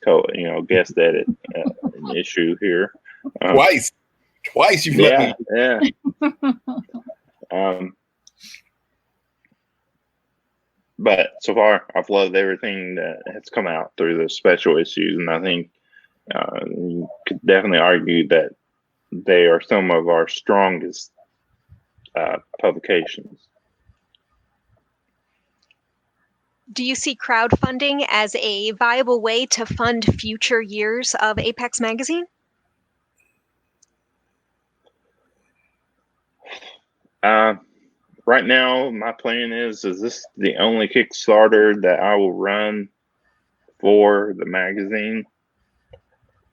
guest edit an issue here. Twice you've let me. Yeah. But so far, I've loved everything that has come out through the special issues, and I think you could definitely argue that they are some of our strongest publications. Do you see crowdfunding as a viable way to fund future years of Apex Magazine? Right now, my plan is this the only Kickstarter that I will run for the magazine?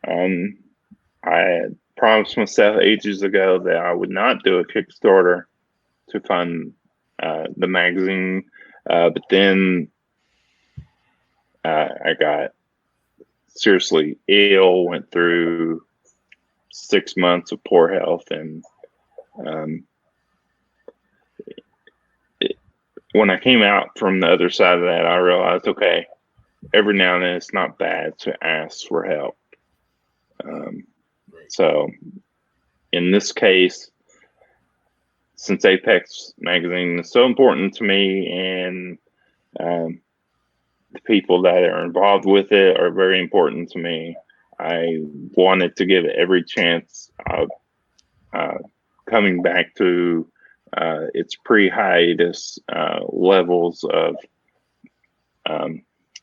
I had promised myself ages ago that I would not do a Kickstarter to fund the magazine, but then I got seriously ill, went through 6 months of poor health, and when I came out from the other side of that, I realized, okay, every now and then it's not bad to ask for help. So in this case, since Apex Magazine is so important to me, and the people that are involved with it are very important to me, I wanted to give it every chance of coming back to its pre-hiatus levels of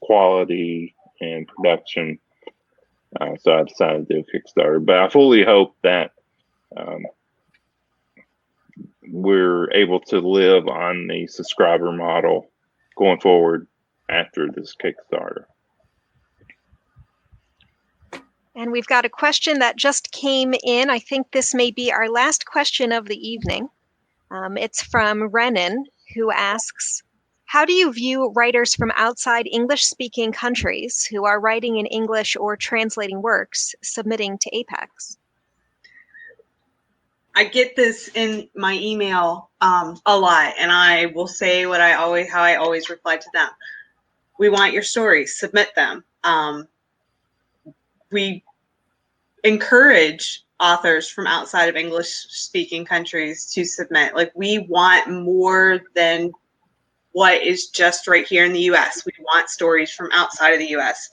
quality and production So I decided to do a Kickstarter. But I fully hope that we're able to live on the subscriber model going forward after this Kickstarter. And we've got a question that just came in. I think this may be our last question of the evening. It's from Renan, who asks, how do you view writers from outside English-speaking countries who are writing in English or translating works submitting to Apex? I get this in my email a lot, and I will say how I always reply to them. We want your stories, submit them. We encourage authors from outside of English-speaking countries to submit. Like, we want more than what is just right here in the U.S. We want stories from outside of the U.S.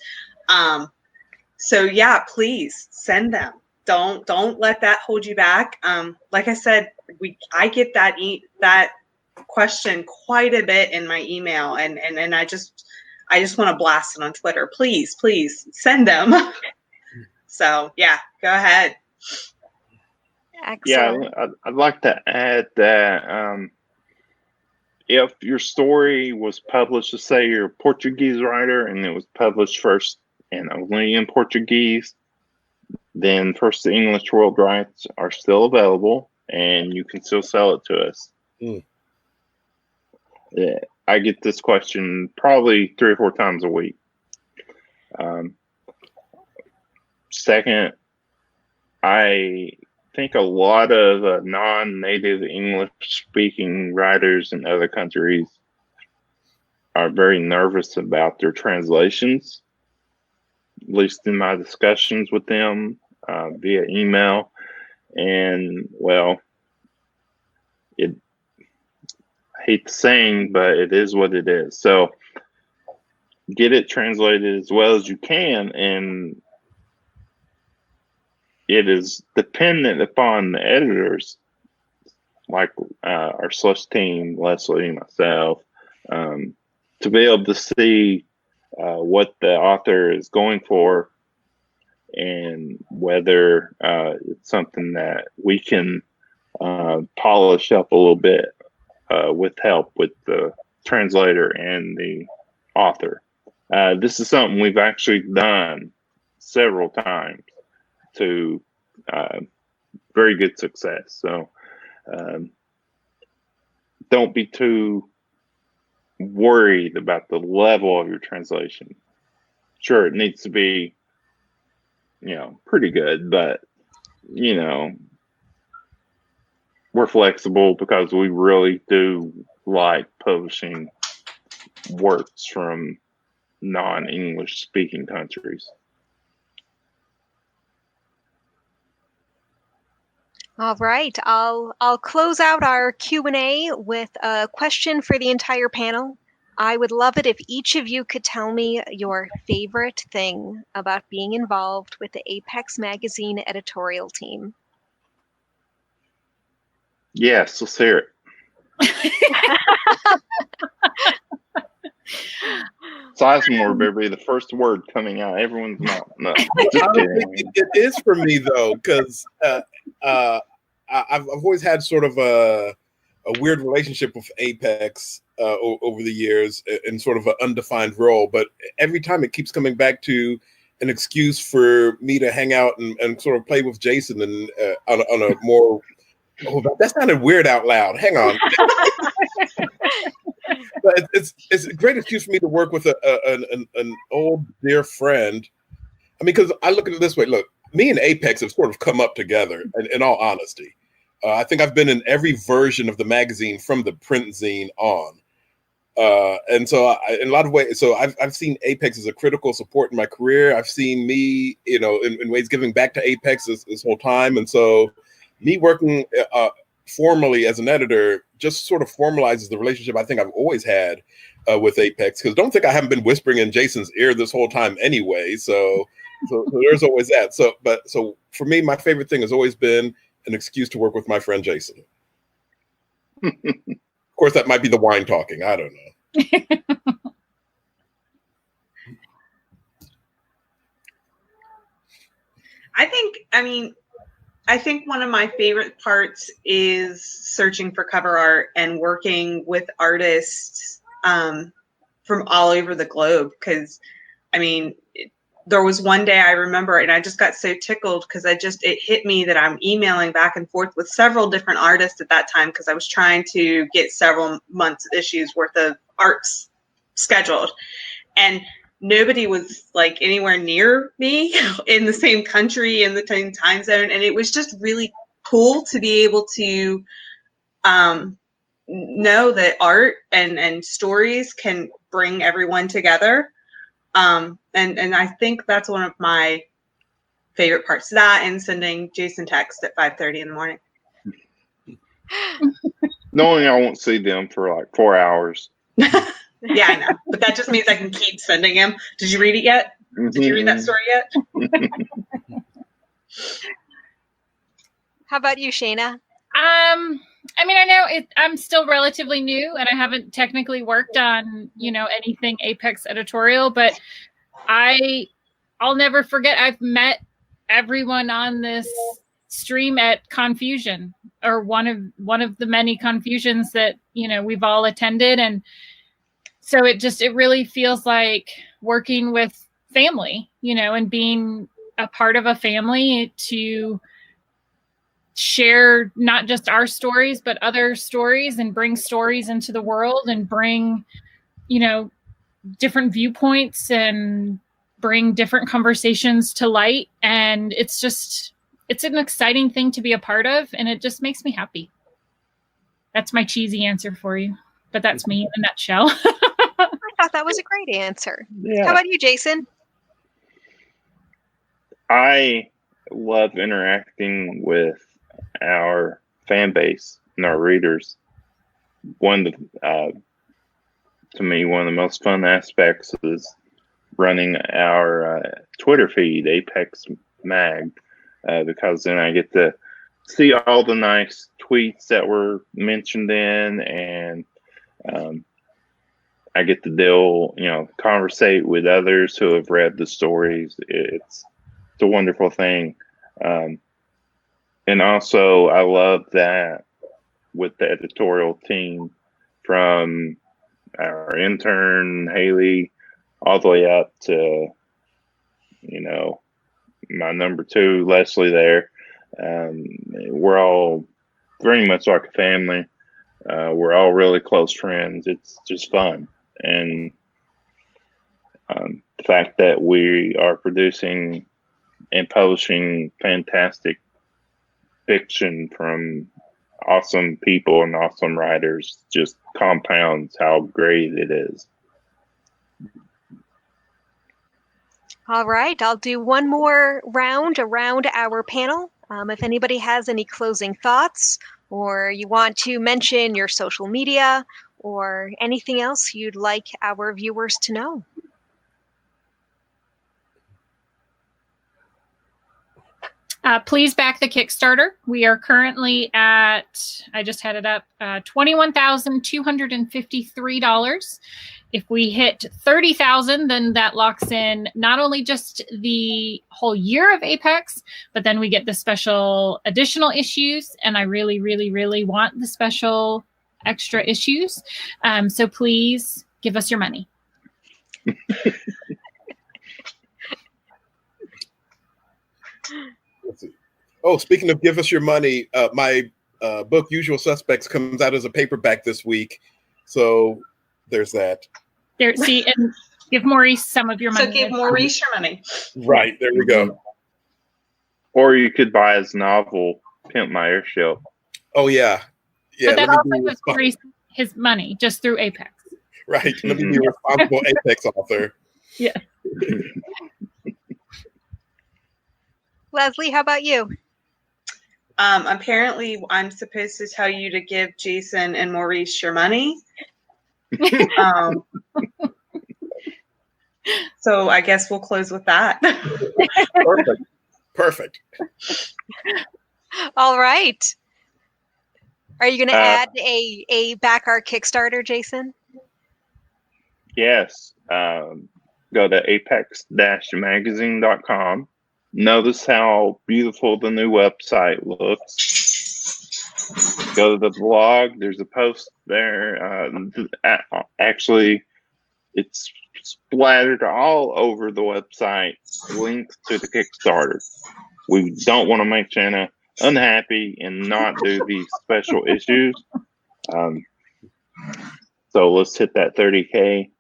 So yeah, please send them. Don't let that hold you back. Like I said, I get that question quite a bit in my email, and I just want to blast it on Twitter. Please send them. So yeah, go ahead. Excellent. Yeah, I'd like to add that if your story was published, let's say you're a Portuguese writer and it was published first and only in Portuguese, then First the English World rights are still available and you can still sell it to us. Yeah, I get this question probably 3 or 4 times a week. Second, I think a lot of non-native English-speaking writers in other countries are very nervous about their translations, at least in my discussions with them via email. And, well, I hate the saying, but it is what it is. So get it translated as well as you can, and it is dependent upon the editors, like our slush team, Lesley, myself, to be able to see what the author is going for and whether it's something that we can polish up a little bit with help with the translator and the author. This is something we've actually done several times to very good success. So don't be too worried about the level of your translation. Sure, it needs to be, pretty good, but, we're flexible because we really do like publishing works from non-English speaking countries. All right, I'll close out our Q&A with a question for the entire panel. I would love it if each of you could tell me your favorite thing about being involved with the Apex Magazine editorial team. Yes, let's hear it. Sizemore, baby, the first word coming out everyone's mouth. No, just kidding. It is for me though, because I've always had sort of a weird relationship with Apex over the years in sort of an undefined role, but every time it keeps coming back to an excuse for me to hang out and sort of play with Jason and on a more that sounded weird out loud. Hang on. But it's a great excuse for me to work with an old dear friend. I mean, because I look at it this way. Look, me and Apex have sort of come up together. In all honesty, I think I've been in every version of the magazine from the print zine on, and so in a lot of ways. So I've seen Apex as a critical support in my career. I've seen me, in ways giving back to Apex this whole time, and so me working formally as an editor just sort of formalizes the relationship I think I've always had with Apex, because don't think I haven't been whispering in Jason's ear this whole time anyway. So there's always that. So for me, my favorite thing has always been an excuse to work with my friend Jason. Of course, that might be the wine talking. I don't know. I think one of my favorite parts is searching for cover art and working with artists from all over the globe. Because, there was one day I remember, and I just got so tickled because it hit me that I'm emailing back and forth with several different artists at that time because I was trying to get several months issues worth of arts scheduled. And nobody was like anywhere near me in the same country, in the same time zone. And it was just really cool to be able to know that art and stories can bring everyone together. And I think that's one of my favorite parts. That and sending Jason text at 5:30 in the morning. Knowing I won't see them for like 4 hours. Yeah, I know. But that just means I can keep sending him. Did you read it yet? Did you read that story yet? How about you, Shana? I know I'm still relatively new and I haven't technically worked on, anything Apex editorial, but I'll never forget. I've met everyone on this stream at Confusion, or one of the many Confusions that, we've all attended. And so it really feels like working with family, and being a part of a family to share not just our stories, but other stories, and bring stories into the world, and bring, different viewpoints, and bring different conversations to light. And it's an exciting thing to be a part of, and it just makes me happy. That's my cheesy answer for you, but that's me in a nutshell. I thought that was a great answer. Yeah. How about you, Jason? I love interacting with our fan base and our readers. To me, one of the most fun aspects is running our Twitter feed, Apex Mag, because then I get to see all the nice tweets that were mentioned in, and I get to conversate with others who have read the stories. It's a wonderful thing. And also, I love that with the editorial team, from our intern, Haley, all the way up to, my number 2, Lesley there. We're all very much like a family. We're all really close friends. It's just fun. And the fact that we are producing and publishing fantastic fiction from awesome people and awesome writers just compounds how great it is. All right, I'll do one more round around our panel. If anybody has any closing thoughts, or you want to mention your social media, or anything else you'd like our viewers to know. Please back the Kickstarter. We are currently at, I just had it up, $21,253. If we hit 30,000, then that locks in not only just the whole year of Apex, but then we get the special additional issues. And I really, really, really want the special extra issues. So please give us your money. Let's see. Oh, speaking of give us your money, my book Usual Suspects comes out as a paperback this week, so there's that. There, see, and give Maurice some of your money. So give Maurice your money. Right, there we go. Or you could buy his novel, Pimp My Airship. Oh yeah, but that also gives Maurice his money just through Apex. Right, let me be a responsible Apex author. Yeah. Lesley, how about you? Apparently, I'm supposed to tell you to give Jason and Maurice your money. So I guess we'll close with that. Perfect. All right. Are you going to add a back our Kickstarter, Jason? Yes. Go to apex-magazine.com notice how beautiful the new website looks. Go to the blog. There's a post there. Actually, it's splattered all over the website. Links to the Kickstarter. We don't want to make Shana unhappy and not do these special issues. So let's hit that 30K.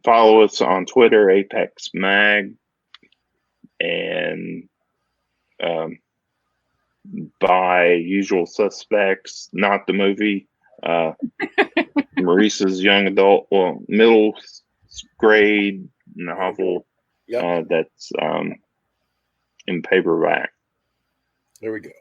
Follow us on Twitter, Apex Mag, and by Usual Suspects, not the movie. Maurice's young adult, middle grade novel. Yep. That's in paperback. There we go.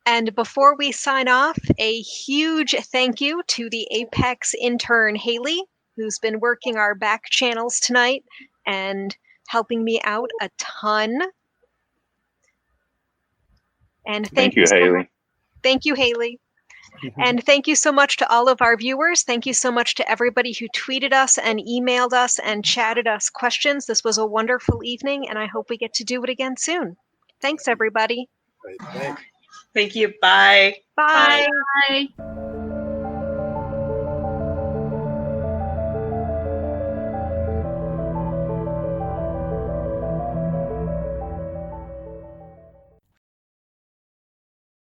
And before we sign off, a huge thank you to the Apex intern, Haley, who's been working our back channels tonight and helping me out a ton. And Thank you, Haley. Thank you, Haley. And thank you so much to all of our viewers. Thank you so much to everybody who tweeted us and emailed us and chatted us questions. This was a wonderful evening, and I hope we get to do it again soon. Thanks, everybody. Right, thanks. Thank you. Bye. Bye. Bye.